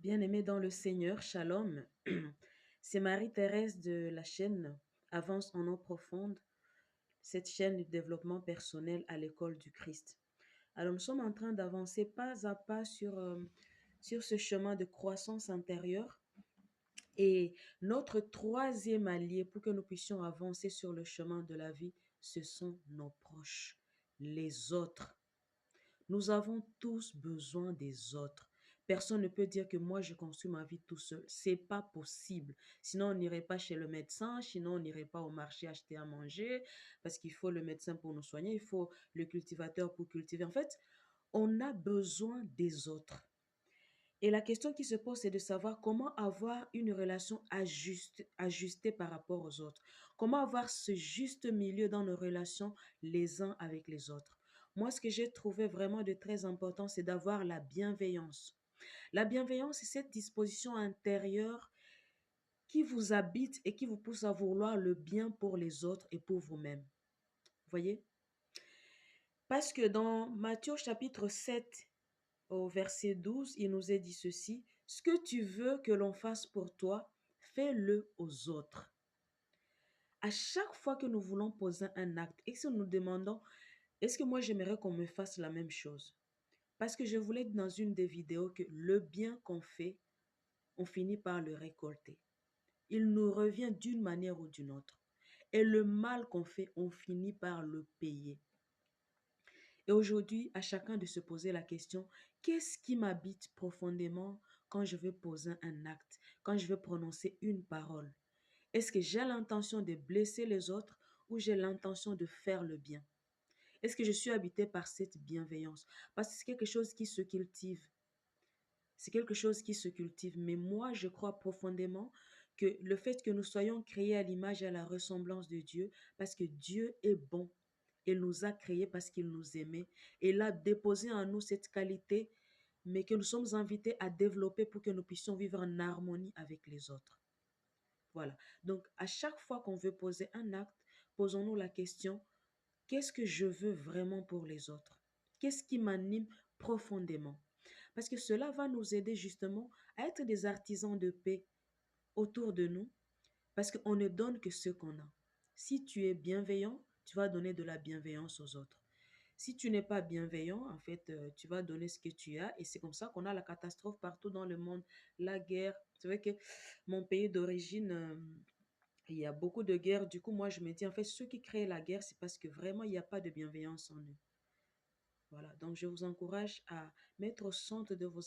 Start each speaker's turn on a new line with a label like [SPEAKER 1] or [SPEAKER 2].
[SPEAKER 1] Bien-aimés dans le Seigneur, Shalom. C'est Marie-Thérèse de la chaîne Avance en eau profonde, cette chaîne du développement personnel à l'école du Christ. Alors nous sommes en train d'avancer pas à pas sur ce chemin de croissance intérieure. Et notre troisième allié pour que nous puissions avancer sur le chemin de la vie, ce sont nos proches, les autres. Nous avons tous besoin des autres. Personne ne peut dire que moi, je construis ma vie tout seul. C'est pas possible. Sinon, on n'irait pas chez le médecin, sinon, on n'irait pas au marché acheter à manger, parce qu'il faut le médecin pour nous soigner, il faut le cultivateur pour cultiver. En fait, on a besoin des autres. Et la question qui se pose, c'est de savoir comment avoir une relation ajustée par rapport aux autres. Comment avoir ce juste milieu dans nos relations les uns avec les autres. Moi, ce que j'ai trouvé vraiment de très important, c'est d'avoir la bienveillance. La bienveillance, c'est cette disposition intérieure qui vous habite et qui vous pousse à vouloir le bien pour les autres et pour vous-même. Vous voyez? Parce que dans Matthieu chapitre 7, au verset 12, il nous est dit ceci: ce que tu veux que l'on fasse pour toi, fais-le aux autres. À chaque fois que nous voulons poser un acte et que nous nous demandons, est-ce que moi j'aimerais qu'on me fasse la même chose? Parce que je voulais dire dans une des vidéos que le bien qu'on fait, on finit par le récolter. Il nous revient d'une manière ou d'une autre. Et le mal qu'on fait, on finit par le payer. Et aujourd'hui, à chacun de se poser la question, qu'est-ce qui m'habite profondément quand je veux poser un acte, quand je veux prononcer une parole? Est-ce que j'ai l'intention de blesser les autres ou j'ai l'intention de faire le bien? Est-ce que je suis habité par cette bienveillance? Parce que c'est quelque chose qui se cultive. C'est quelque chose qui se cultive. Mais moi, je crois profondément que le fait que nous soyons créés à l'image et à la ressemblance de Dieu, parce que Dieu est bon, il nous a créés parce qu'il nous aimait, et il a déposé en nous cette qualité, mais que nous sommes invités à développer pour que nous puissions vivre en harmonie avec les autres. Voilà. Donc, à chaque fois qu'on veut poser un acte, posons-nous la question, qu'est-ce que je veux vraiment pour les autres? Qu'est-ce qui m'anime profondément? Parce que cela va nous aider justement à être des artisans de paix autour de nous, parce qu'on ne donne que ce qu'on a. Si tu es bienveillant, tu vas donner de la bienveillance aux autres. Si tu n'es pas bienveillant, en fait, tu vas donner ce que tu as, et c'est comme ça qu'on a la catastrophe partout dans le monde, la guerre. C'est vrai que mon pays d'origine, il y a beaucoup de guerres. Du coup, moi, je me dis, en fait, ceux qui créent la guerre, c'est parce que vraiment, il n'y a pas de bienveillance en eux. Voilà. Donc, je vous encourage à mettre au centre de vos